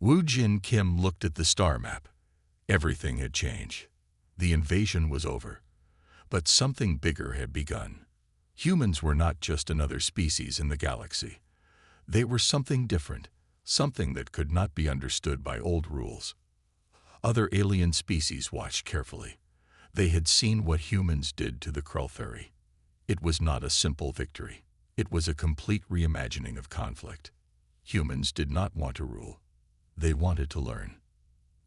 Wu Jin Kim looked at the star map. Everything had changed. The invasion was over. But something bigger had begun. Humans were not just another species in the galaxy. They were something different, something that could not be understood by old rules. Other alien species watched carefully. They had seen what humans did to the Krultheri. It was not a simple victory. It was a complete reimagining of conflict. Humans did not want to rule. They wanted to learn.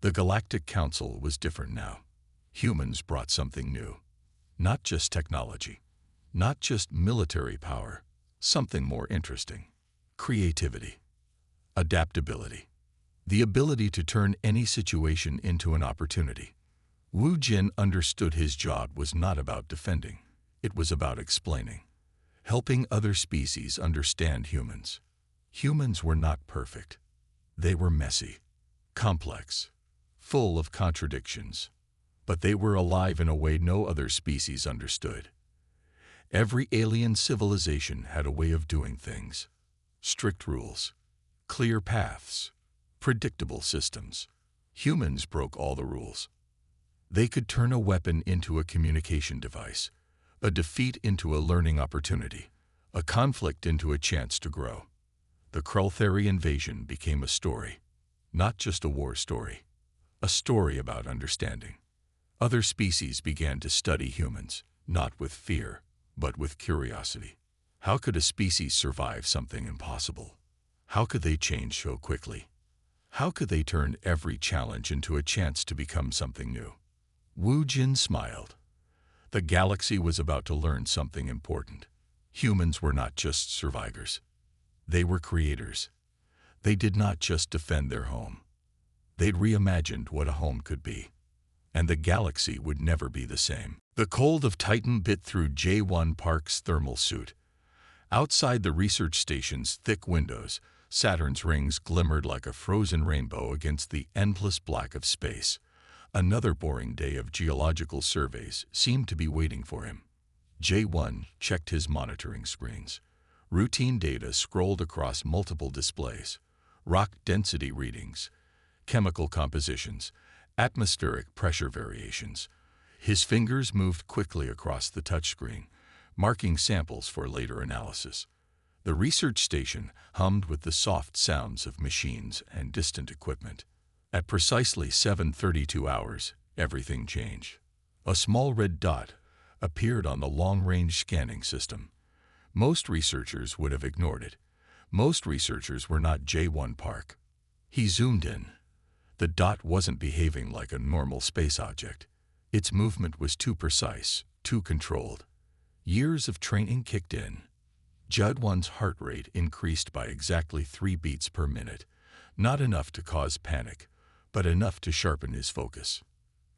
The Galactic Council was different now. Humans brought something new. Not just technology. Not just military power. Something more interesting. Creativity. Adaptability. The ability to turn any situation into an opportunity. Wu Jin understood his job was not about defending. It was about explaining. Helping other species understand humans. Humans were not perfect. They were messy, complex, full of contradictions. But they were alive in a way no other species understood. Every alien civilization had a way of doing things. Strict rules, clear paths, predictable systems. Humans broke all the rules. They could turn a weapon into a communication device, a defeat into a learning opportunity, a conflict into a chance to grow. The Krultheri invasion became a story, not just a war story, a story about understanding. Other species began to study humans, not with fear, but with curiosity. How could a species survive something impossible? How could they change so quickly? How could they turn every challenge into a chance to become something new? Wu Jin smiled. The galaxy was about to learn something important. Humans were not just survivors. They were creators. They did not just defend their home. They'd reimagined what a home could be. And the galaxy would never be the same. The cold of Titan bit through J1 Park's thermal suit. Outside the research station's thick windows, Saturn's rings glimmered like a frozen rainbow against the endless black of space. Another boring day of geological surveys seemed to be waiting for him. J1 checked his monitoring screens. Routine data scrolled across multiple displays. Rock density readings, chemical compositions, atmospheric pressure variations. His fingers moved quickly across the touchscreen, marking samples for later analysis. The research station hummed with the soft sounds of machines and distant equipment. At precisely 7:32 hours, everything changed. A small red dot appeared on the long-range scanning system. Most researchers would have ignored it. Most researchers were not J1 Park. He zoomed in. The dot wasn't behaving like a normal space object. Its movement was too precise, too controlled. Years of training kicked in. J1's heart rate increased by exactly 3 beats per minute, not enough to cause panic, but enough to sharpen his focus.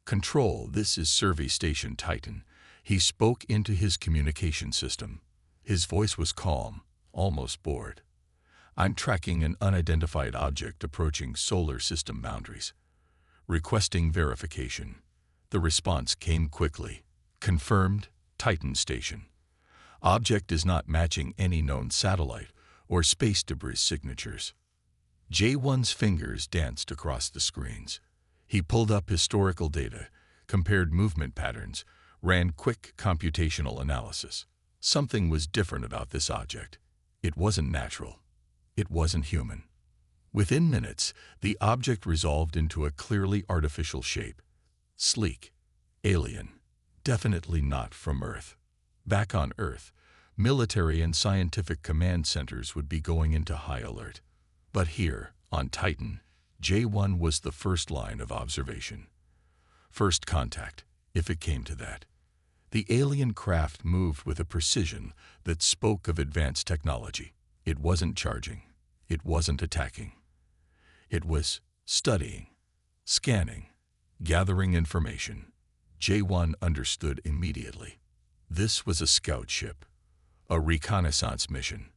"Control, this is Survey Station Titan." He spoke into his communication system. His voice was calm, almost bored. "I'm tracking an unidentified object approaching solar system boundaries. Requesting verification." The response came quickly. "Confirmed, Titan Station. Object is not matching any known satellite or space debris signatures." J1's fingers danced across the screens. He pulled up historical data, compared movement patterns, ran quick computational analysis. Something was different about this object. It wasn't natural. It wasn't human. Within minutes, the object resolved into a clearly artificial shape. Sleek, alien, definitely not from Earth. Back on Earth, military and scientific command centers would be going into high alert. But here, on Titan, J1 was the first line of observation. First contact, if it came to that. The alien craft moved with a precision that spoke of advanced technology. It wasn't charging. It wasn't attacking. It was studying, scanning, gathering information. J1 understood immediately. This was a scout ship, a reconnaissance mission.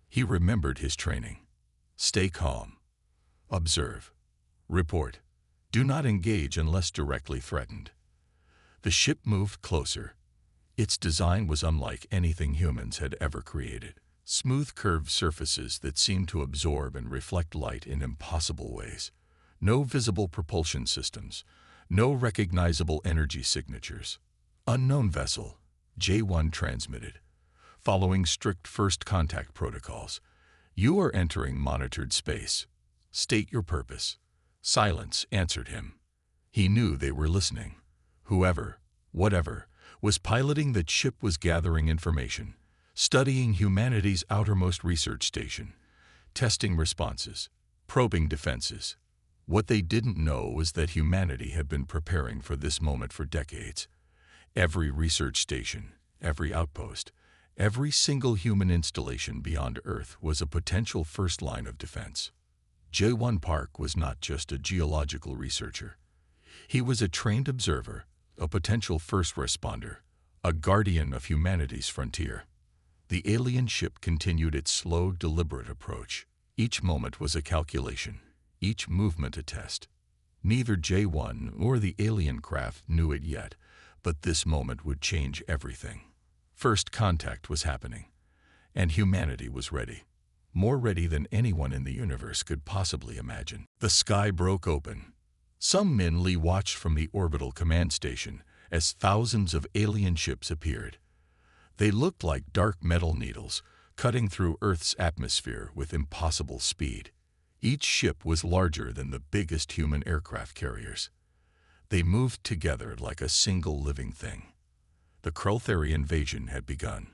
He remembered his training. Stay calm. Observe. Report. Do not engage unless directly threatened. The ship moved closer. Its design was unlike anything humans had ever created. Smooth curved surfaces that seemed to absorb and reflect light in impossible ways. No visible propulsion systems, no recognizable energy signatures. Unknown vessel, J1 transmitted. Following strict first contact protocols, you are entering monitored space. State your purpose. Silence answered him. He knew they were listening. Whoever, whatever, was piloting that ship was gathering information, studying humanity's outermost research station, testing responses, probing defenses. What they didn't know was that humanity had been preparing for this moment for decades. Every research station, every outpost, every single human installation beyond Earth was a potential first line of defense. J1 Park was not just a geological researcher. He was a trained observer, a potential first responder, a guardian of humanity's frontier. The alien ship continued its slow, deliberate approach. Each moment was a calculation, each movement a test. Neither J1 or the alien craft knew it yet, but this moment would change everything. First contact was happening, and humanity was ready. More ready than anyone in the universe could possibly imagine. The sky broke open. Some men watched from the orbital command station as thousands of alien ships appeared. They looked like dark metal needles, cutting through Earth's atmosphere with impossible speed. Each ship was larger than the biggest human aircraft carriers. They moved together like a single living thing. The Krelthari invasion had begun.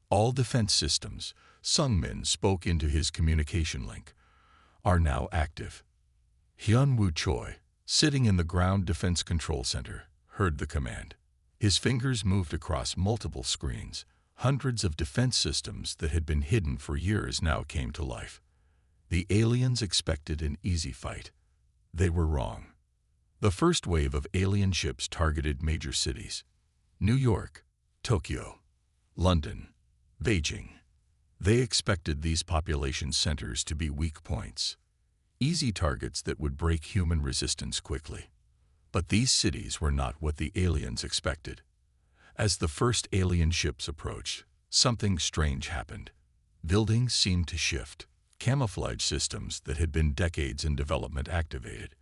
All defense systems, Sungmin spoke into his communication link, are now active. Hyun-Woo Choi, sitting in the ground defense control center, heard the command. His fingers moved across multiple screens. Hundreds of defense systems that had been hidden for years now came to life. The aliens expected an easy fight. They were wrong. The first wave of alien ships targeted major cities: New York, Tokyo, London, Beijing. They expected these population centers to be weak points, easy targets that would break human resistance quickly. But these cities were not what the aliens expected. As the first alien ships approached, something strange happened. Buildings seemed to shift. Camouflage systems that had been decades in development activated.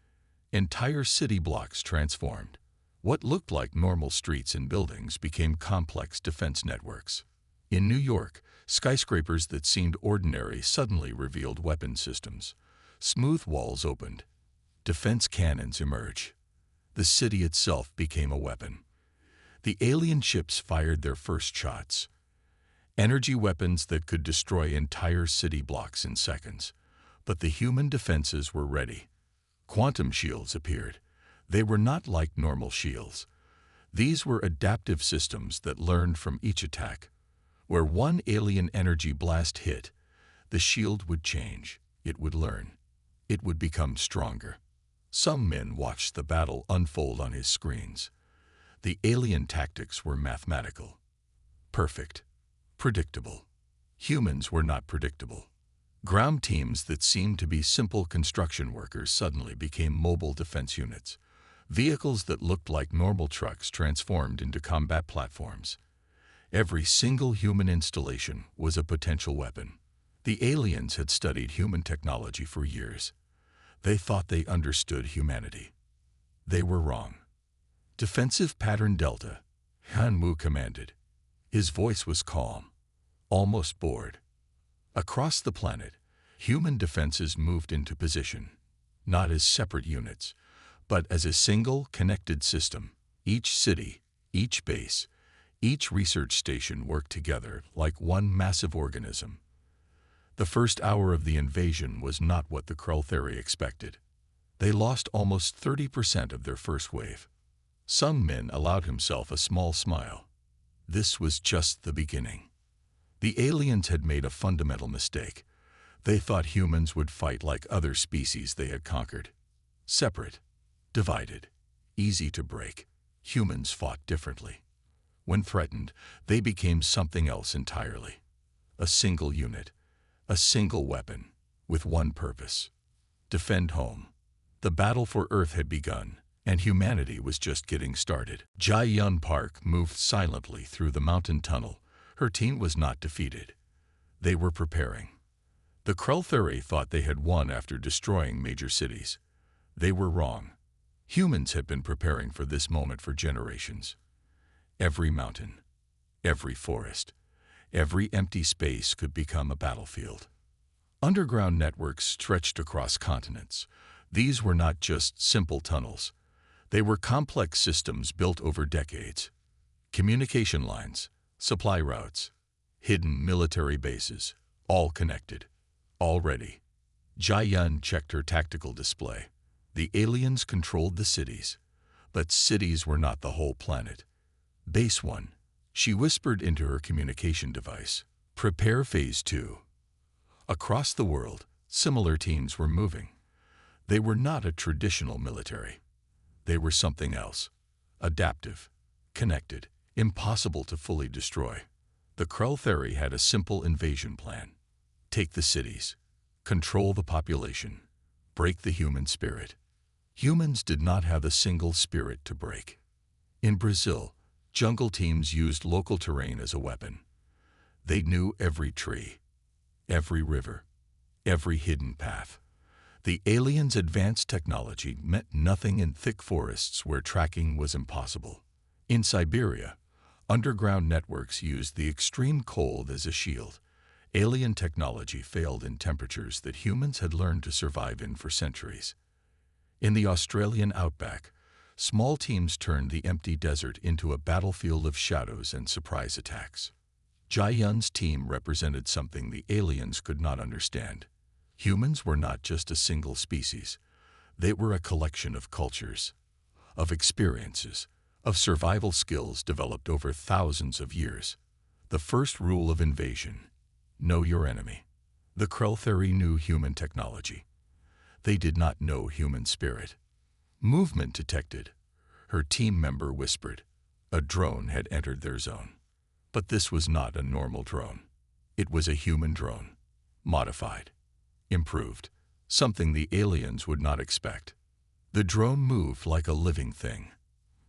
Entire city blocks transformed. What looked like normal streets and buildings became complex defense networks. In New York, skyscrapers that seemed ordinary suddenly revealed weapon systems. Smooth walls opened. Defense cannons emerged. The city itself became a weapon. The alien ships fired their first shots. Energy weapons that could destroy entire city blocks in seconds. But the human defenses were ready. Quantum shields appeared. They were not like normal shields. These were adaptive systems that learned from each attack. Where one alien energy blast hit, the shield would change. It would learn. It would become stronger. Some men watched the battle unfold on his screens. The alien tactics were mathematical. Perfect. Predictable. Humans were not predictable. Ground teams that seemed to be simple construction workers suddenly became mobile defense units. Vehicles that looked like normal trucks transformed into combat platforms. Every single human installation was a potential weapon. The aliens had studied human technology for years. They thought they understood humanity. They were wrong. Defensive pattern Delta, Hyun-Woo commanded. His voice was calm, almost bored. Across the planet, human defenses moved into position, not as separate units, but as a single, connected system. Each city, each base, each research station worked together like one massive organism. The first hour of the invasion was not what the Krelthari expected. They lost almost 30% of their first wave. Sungmin allowed himself a small smile. This was just the beginning. The aliens had made a fundamental mistake. They thought humans would fight like other species they had conquered. Separate, divided, easy to break. Humans fought differently. When threatened, they became something else entirely. A single unit, a single weapon, with one purpose: defend home. The battle for Earth had begun, and humanity was just getting started. Ji-Yun Park moved silently through the mountain tunnel. Her team was not defeated. They were preparing. The Krelthari thought they had won after destroying major cities. They were wrong. Humans had been preparing for this moment for generations. Every mountain, every forest, every empty space could become a battlefield. Underground networks stretched across continents. These were not just simple tunnels. They were complex systems built over decades. Communication lines, supply routes, hidden military bases, all connected, all ready. Jia-Yun checked her tactical display. The aliens controlled the cities, but cities were not the whole planet. Base 1. She whispered into her communication device. Prepare Phase 2. Across the world, similar teams were moving. They were not a traditional military. They were something else. Adaptive, connected, impossible to fully destroy. The Krell Theory had a simple invasion plan. Take the cities. Control the population. Break the human spirit. Humans did not have a single spirit to break. In Brazil, jungle teams used local terrain as a weapon. They knew every tree, every river, every hidden path. The aliens' advanced technology meant nothing in thick forests where tracking was impossible. In Siberia, underground networks used the extreme cold as a shield. Alien technology failed in temperatures that humans had learned to survive in for centuries. In the Australian outback, small teams turned the empty desert into a battlefield of shadows and surprise attacks. Jia-Yun's team represented something the aliens could not understand. Humans were not just a single species. They were a collection of cultures, of experiences, of survival skills developed over thousands of years. The first rule of invasion: know your enemy. The Krell Theory knew human technology. They did not know human spirit. Movement detected. Her team member whispered. A drone had entered their zone. But this was not a normal drone. It was a human drone. Modified. Improved. Something the aliens would not expect. The drone moved like a living thing.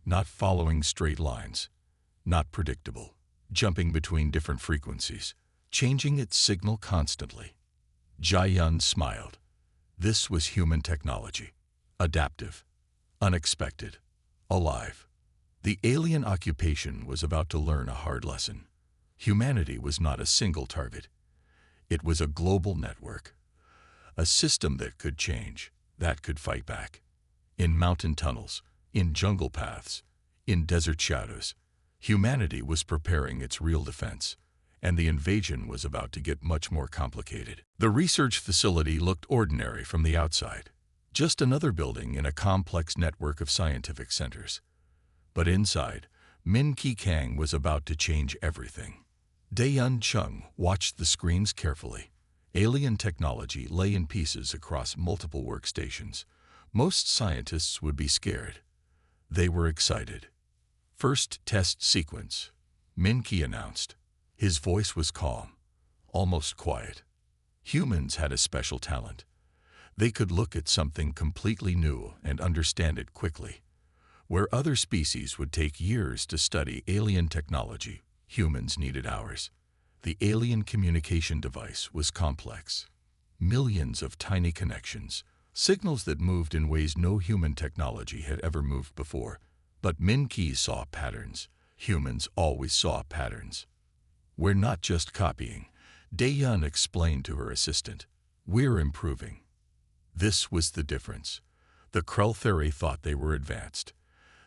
Not following straight lines. Not predictable. Jumping between different frequencies. Changing its signal constantly. Jia-Yun smiled. This was human technology. Adaptive. Unexpected. Alive. The alien occupation was about to learn a hard lesson. Humanity was not a single target. It was a global network. A system that could change, that could fight back. In mountain tunnels, in jungle paths, in desert shadows, humanity was preparing its real defense, and the invasion was about to get much more complicated. The research facility looked ordinary from the outside, just another building in a complex network of scientific centers. But inside, Min Ki Kang was about to change everything. Dae-Yun Chung watched the screens carefully. Alien technology lay in pieces across multiple workstations. Most scientists would be scared. They were excited. First test sequence, Min Ki announced. His voice was calm, almost quiet. Humans had a special talent. They could look at something completely new and understand it quickly. Where other species would take years to study alien technology, humans needed hours. The alien communication device was complex. Millions of tiny connections, signals that moved in ways no human technology had ever moved before. But Min Ki saw patterns. Humans always saw patterns. We're not just copying, Dae-Yun explained to her assistant. We're improving. This was the difference. The Krell Theory thought they were advanced.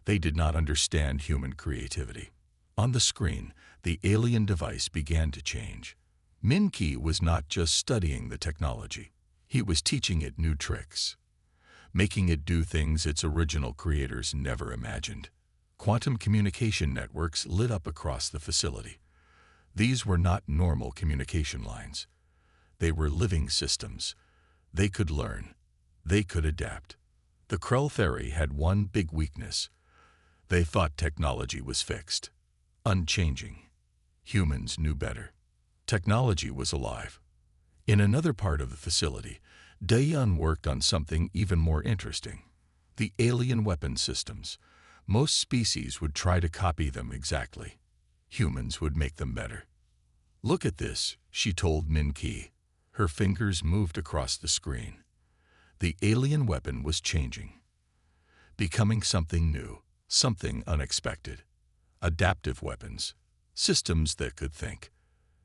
They did not understand human creativity. On the screen, the alien device began to change. Min Ki was not just studying the technology. He was teaching it new tricks, making it do things its original creators never imagined. Quantum communication networks lit up across the facility. These were not normal communication lines. They were living systems. They could learn. They could adapt. The Krell Theory had one big weakness. They thought technology was fixed, unchanging. Humans knew better. Technology was alive. In another part of the facility, Dae-Yun worked on something even more interesting. The alien weapon systems. Most species would try to copy them exactly. Humans would make them better. Look at this, she told Min Ki. Her fingers moved across the screen. The alien weapon was changing, becoming something new, something unexpected. Adaptive weapons, systems that could think,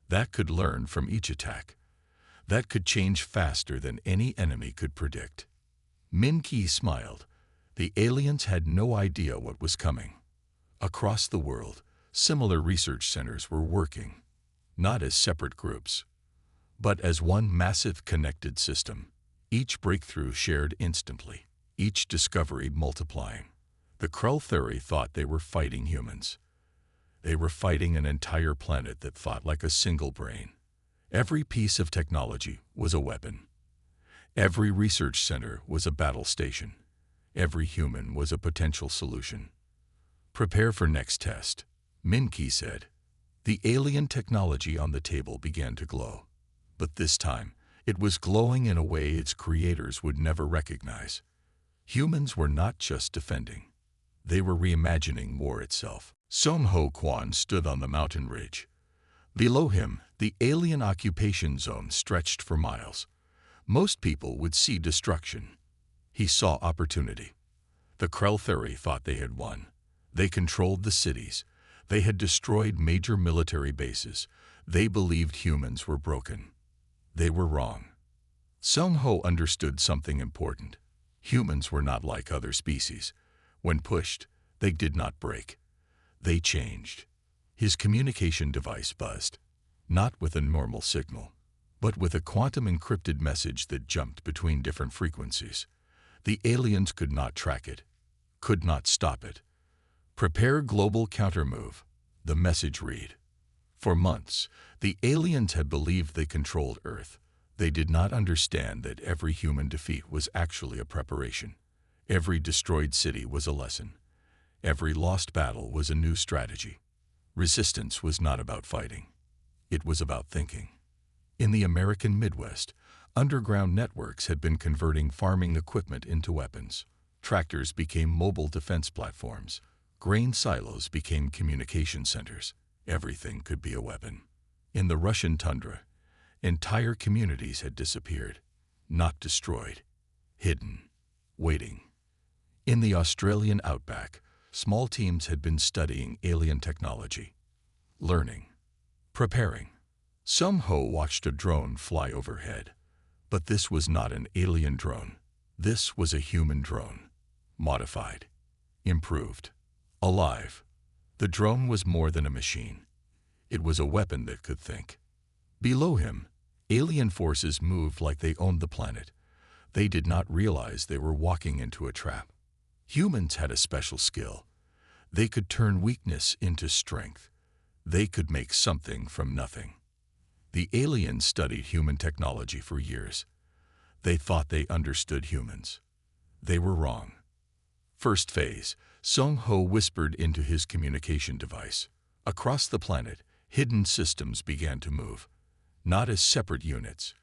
that could learn from each attack, that could change faster than any enemy could predict. Min-Ki smiled. The aliens had no idea what was coming. Across the world, similar research centers were working, not as separate groups, but as one massive connected system, each breakthrough shared instantly, each discovery multiplying. The Krull theory thought they were fighting humans. They were fighting an entire planet that thought like a single brain. Every piece of technology was a weapon. Every research center was a battle station. Every human was a potential solution. Prepare for next test, Min-Ki said. The alien technology on the table began to glow. But this time, it was glowing in a way its creators would never recognize. Humans were not just defending. They were reimagining war itself. Song Ho Quan stood on the mountain ridge. Below him, the alien occupation zone stretched for miles. Most people would see destruction. He saw opportunity. The Krull theory thought they had won. They controlled the cities. They had destroyed major military bases. They believed humans were broken. They were wrong. Song Ho understood something important. Humans were not like other species. When pushed, they did not break. They changed. His communication device buzzed, not with a normal signal, but with a quantum-encrypted message that jumped between different frequencies. The aliens could not track it, could not stop it. Prepare global countermove, the message read. For months, the aliens had believed they controlled Earth. They did not understand that every human defeat was actually a preparation. Every destroyed city was a lesson. Every lost battle was a new strategy. Resistance was not about fighting. It was about thinking. In the American Midwest, underground networks had been converting farming equipment into weapons. Tractors became mobile defense platforms. Grain silos became communication centers. Everything could be a weapon. In the Russian tundra, entire communities had disappeared, not destroyed, hidden, waiting. In the Australian outback, small teams had been studying alien technology, learning, preparing. Song Ho watched a drone fly overhead. But this was not an alien drone. This was a human drone. Modified, improved, alive. The drone was more than a machine. It was a weapon that could think. Below him, alien forces moved like they owned the planet. They did not realize they were walking into a trap. Humans had a special skill. They could turn weakness into strength. They could make something from nothing. The aliens studied human technology for years. They thought they understood humans. They were wrong. First phase, Song Ho whispered into his communication device. Across the planet, hidden systems began to move, not as separate units,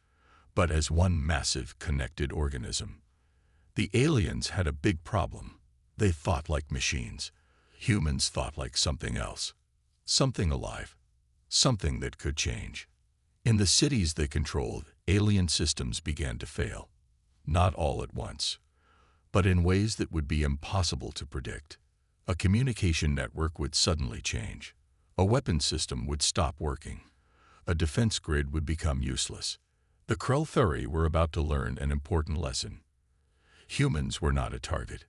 but as one massive connected organism. The aliens had a big problem. They thought like machines. Humans thought like something else. Something alive. Something that could change. In the cities they controlled, alien systems began to fail. Not all at once, but in ways that would be impossible to predict. A communication network would suddenly change. A weapon system would stop working. A defense grid would become useless. The Krull theory were about to learn an important lesson. Humans were not a target.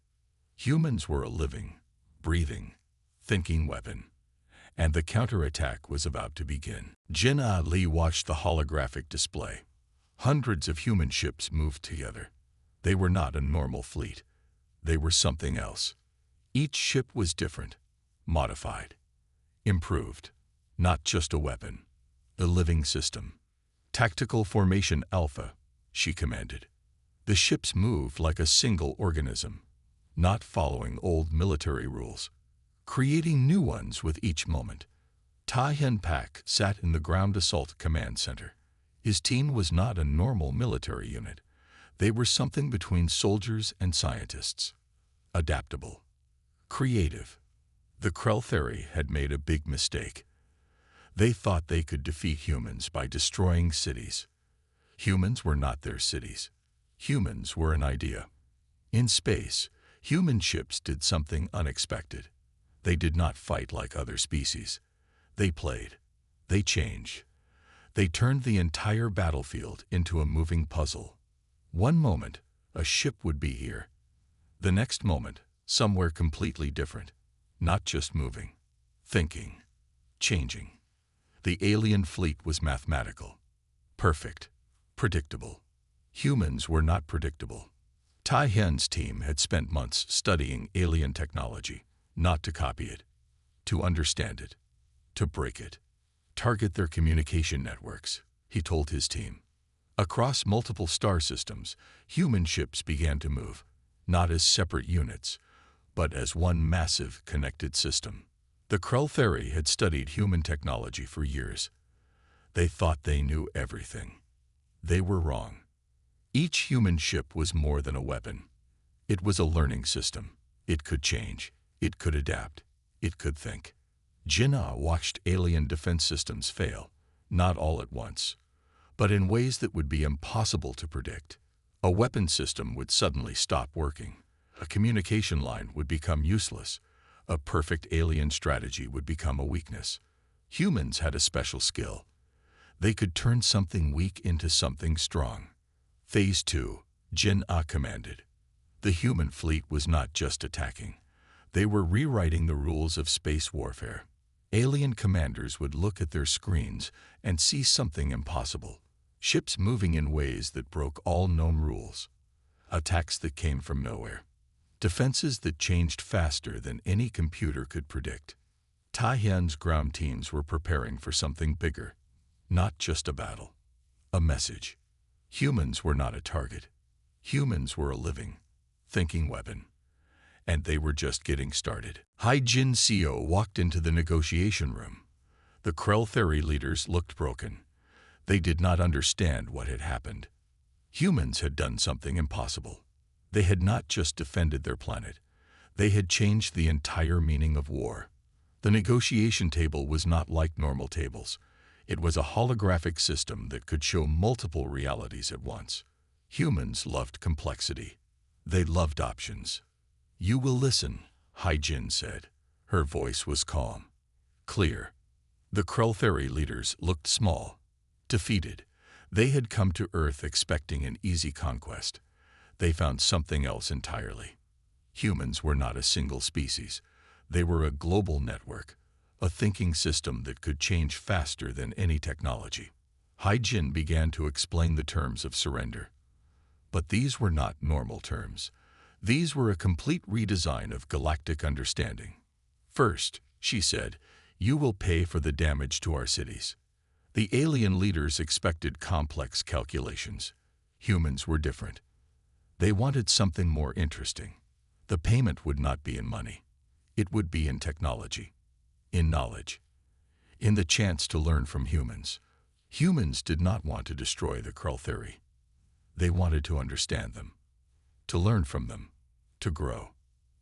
Humans were a living, breathing, thinking weapon. And the counterattack was about to begin. Jin Ali watched the holographic display. Hundreds of human ships moved together. They were not a normal fleet. They were something else. Each ship was different, modified, improved. Not just a weapon, a living system. Tactical Formation Alpha, she commanded. The ships moved like a single organism, not following old military rules, creating new ones with each moment. Tai Hyun Pak sat in the Ground Assault Command Center. His team was not a normal military unit. They were something between soldiers and scientists. Adaptable. Creative. The Krull theory had made a big mistake. They thought they could defeat humans by destroying cities. Humans were not their cities. Humans were an idea. In space, human ships did something unexpected. They did not fight like other species. They played. They changed. They turned the entire battlefield into a moving puzzle. One moment, a ship would be here. The next moment, somewhere completely different. Not just moving, thinking, changing. The alien fleet was mathematical, perfect, predictable. Humans were not predictable. Tai Hen's team had spent months studying alien technology, not to copy it, to understand it, to break it. Target their communication networks, he told his team. Across multiple star systems, human ships began to move, not as separate units, but as one massive connected system. The Krell had studied human technology for years. They thought they knew everything. They were wrong. Each human ship was more than a weapon. It was a learning system. It could change. It could adapt. It could think. Jinnah watched alien defense systems fail, not all at once, but in ways that would be impossible to predict. A weapon system would suddenly stop working. A communication line would become useless. A perfect alien strategy would become a weakness. Humans had a special skill. They could turn something weak into something strong. Phase 2, Jinnah commanded. The human fleet was not just attacking. They were rewriting the rules of space warfare. Alien commanders would look at their screens and see something impossible. Ships moving in ways that broke all known rules. Attacks that came from nowhere. Defenses that changed faster than any computer could predict. Tai Hen's ground teams were preparing for something bigger. Not just a battle. A message. Humans were not a target. Humans were a living, thinking weapon. And they were just getting started. Hai-Jin Seo walked into the negotiation room. The Krell leaders looked broken. They did not understand what had happened. Humans had done something impossible. They had not just defended their planet. They had changed the entire meaning of war. The negotiation table was not like normal tables. It was a holographic system that could show multiple realities at once. Humans loved complexity. They loved options. "You will listen," Hai-Jin said. Her voice was calm, clear. The Krell leaders looked small, defeated. They had come to Earth expecting an easy conquest. They found something else entirely. Humans were not a single species. They were a global network, a thinking system that could change faster than any technology. Hai-Jin began to explain the terms of surrender. But these were not normal terms. These were a complete redesign of galactic understanding. "First," she said, "you will pay for the damage to our cities." The alien leaders expected complex calculations. Humans were different. They wanted something more interesting. The payment would not be in money. It would be in technology, in knowledge, in the chance to learn from humans. Humans did not want to destroy the Krell. They wanted to understand them, to learn from them, to grow.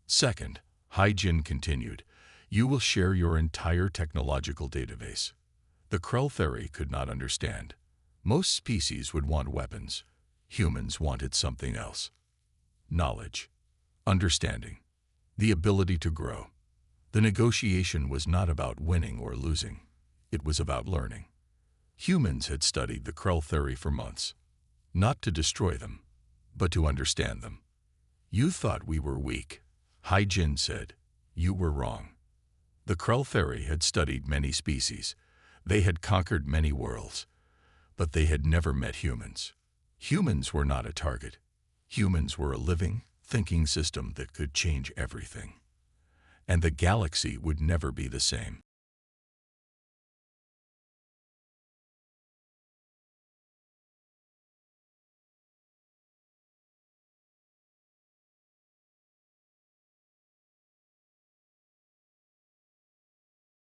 "Second," Hai-Jin continued, "you will share your entire technological database." The Krell could not understand. Most species would want weapons. Humans wanted something else. Knowledge, understanding, the ability to grow. The negotiation was not about winning or losing. It was about learning. Humans had studied the Krell for months, not to destroy them, but to understand them. "You thought we were weak," Hai-Jin said. "You were wrong." The Krell had studied many species. They had conquered many worlds, but they had never met humans. Humans were not a target. Humans were a living, thinking system that could change everything. And the galaxy would never be the same.